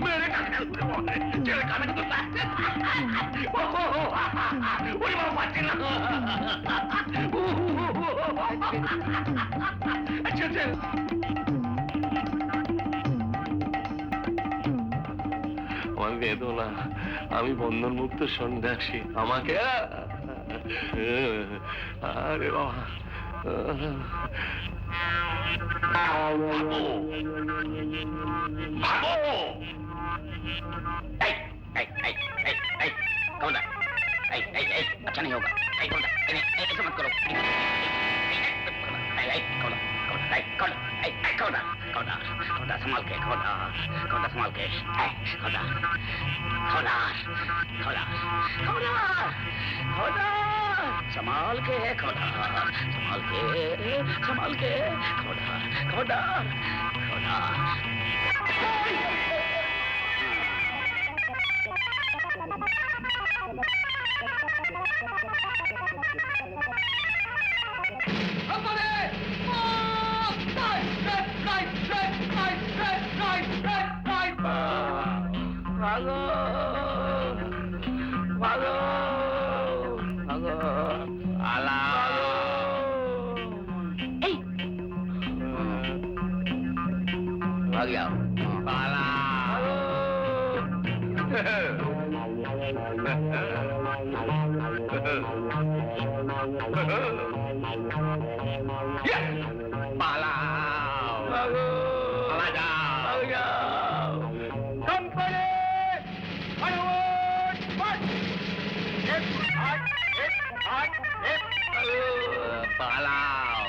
মেরে ছেলে কানে তো ওই বাবা পাচ্ছে না। আচ্ছা আচ্ছা আমাকে বেঁধো না, আমি বন্ধন মুক্ত সন্ন্যাসী, আমাকে আরে বাবা अच्छा नहीं होगा, ऐसा मत करो। संभाल के खोदा, संभाल के खोदा, खोदा, खोदा, खोदा, खोदा, संभाल के खोदा, संभाल के, संभाल के खोदा, खोदा, खोदा। ভাগো ভাগো ভাগো আলা এই ভাগ যাও পালা পালা ভাগো পালা যাও যাও কোম্পানি পালাও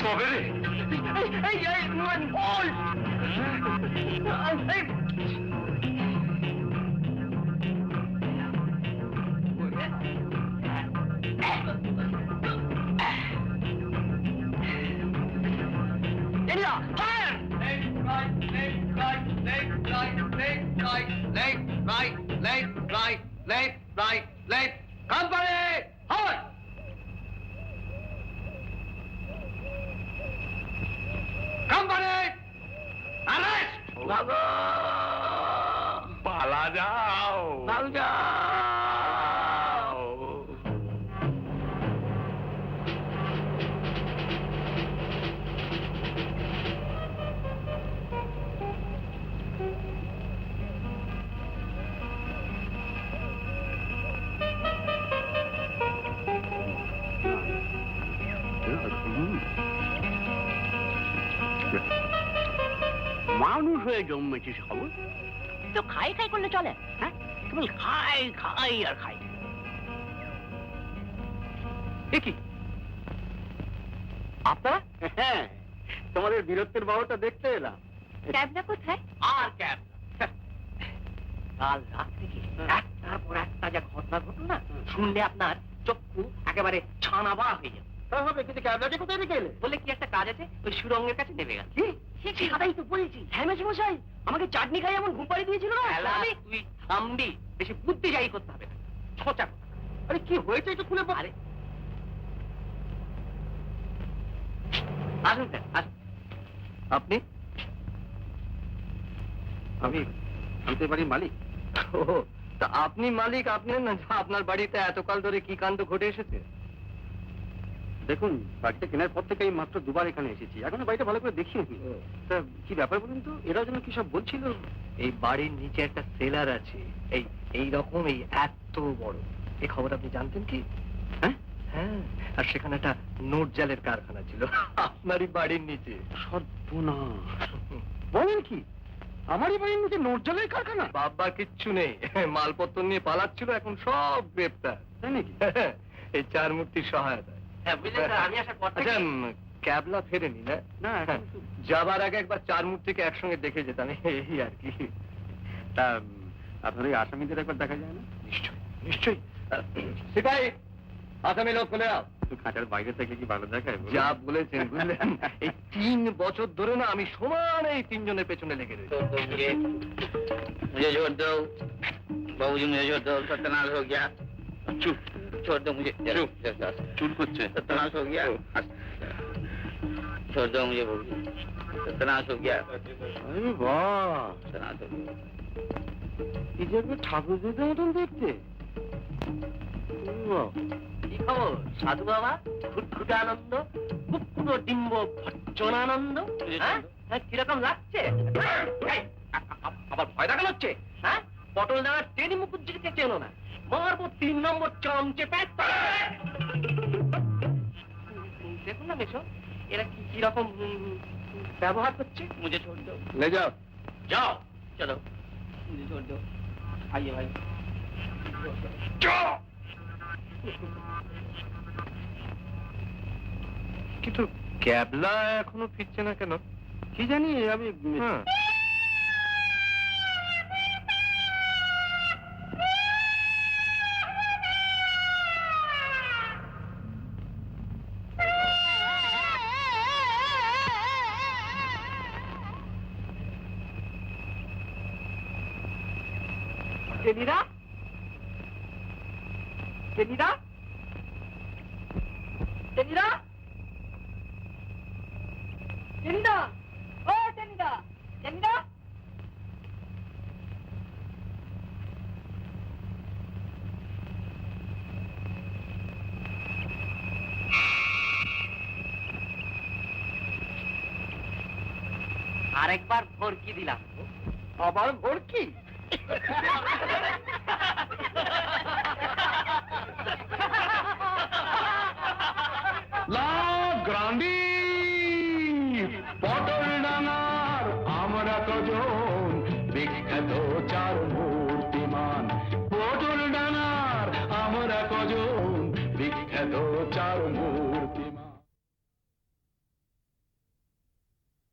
কবে রে পালা যাও ভাগ যাও মানুষ হয়ে জন্মেছিস খবর তো খাই খাই করলে চলে? হ্যাঁ কেবল খাই খাই আর খাই। দেখি আপনারা? হ্যাঁ তোমাদের বীরত্বের বাবুটা দেখতে এলাম। ক্যাবটা কোথায়? আর ক্যাব কাল রাত থেকে একটার পর একটা যা ঘটনা ঘটল না, শুনলে আপনার চক্ষু একেবারে ছানাবা হয়ে যাবে। তা হবে, কিন্তু ক্যাবলাকে কোথায় রেখে এলে? বলে কি একটা কাজ আছে, ওই সুরঙ্গের কাছে নেমে গেল। সেটাই তো বলেছি। হ্যাঁ মশাই, আমাকে চাটনি খাই এমন ঘুম পাড়িয়ে দিয়েছিল না। তুই থামবি, বেশি বুদ্ধি যাই করতে হবে না। ছোটা আরে কি হয়েছে একটু খুলে বল। আরে আসুন স্যার আসুন। আপনি? আমি তো বাড়ির মালিক। ও তা আপনি মালিক, আপনি না আপনার বাড়িতে এতকাল ধরে কি কাণ্ড ঘটে এসেছে? দেখুন, বাড়িটা কেনার পর থেকে মাত্র দুবার এখানে এসেছি, এখনো বাড়িটা ভালো করে দেখিনি। তা কি ব্যাপার বলুন তো, এরা যেন কি সব বলছিল। এই বাড়ির নিচে একটা সেলার আছে, এই রকম এই এত বড়। এই খবর আপনি জানতেন কি? হ্যাঁ হ্যাঁ, আর সেখানে একটা নোট জালের কারখানা ছিল আপনারই বাড়ির নিচে। সর্বনাশ, বলেন কি? আমারই বাড়ির নিচে নোট জালের কারখানা? বাবা কিচ্ছু নেই, মালপত্র নিয়ে পালাচ্ছিল, এখন সব গ্রেপ্তার। তাই নাকি? এই চার মূর্তির সহায়তা। ক্যাবলা ফেরেনি না? না, যাবার আগে একবার চার মূর্তিকে একসঙ্গে দেখে যেতাম, এই আর কি। তা আপনার ওই আসামিদের একবার দেখা যায় না? নিশ্চয়ই নিশ্চয়ই। সেটাই আসামি লোক খুলে দাও। খাঁচার বাইরে থেকে কি ভালো দেখায়? যা বলেছেন বুঝলেন, এই 3 বছর ধরে না আমি সমানে এই তিনজনের পেছনে লেগে রয়েছি। मुझे छोड़ दो बाबूजी, मुझे छोड़ दो, सत्यानाश हो गया। চুপ छोड़ दो मुझे, चुप। চুপ করছে। सत्यानाश हो गया। छोड़ दो मुझे बाबूजी, सत्यानाश हो गया। আরে বাহ, सत्यानाश हो गया। এই যে একটা ঠাকুর দিতে মতন দেখতে। বাহ, কি খবর সাধু বাবা? ঘুটঘুটে আনন্দ, কুকুর ডিম্ব ভর্জনানন্দ, হ্যাঁ? কিরকম লাগছে? আবার ভয় দেখানো হচ্ছে, হ্যাঁ? পটল ডাঙার টেনি মুখুজ্জিকে চেনো না, মারবো 3 নম্বর চমচে প্যাট। দেখুন না মেশো, এরা কিরকম ব্যবহার করছে। মুঝে ছোড় দো, ले जाओ। যাও চলো, মুঝে ছোড় দো, আইয়ে ভাই। কিন্তু ক্যাবলা এখনো ফিরছে না কেন? কি জানি আমি। হ্যাঁ, টেনিদা, টেনিদা, টেনিদা, টেনিদা, ও টেনিদা, টেনিদা। আরেকবার ভরকি দিলাম। আবার ভোর কি? লা গ্রান্ডি পটল ডাঙার আমরা কজন বিখ্যাত চার মূর্তিমান। পটল ডাঙার আমরা কজন বিখ্যাত চার মূর্তিমান।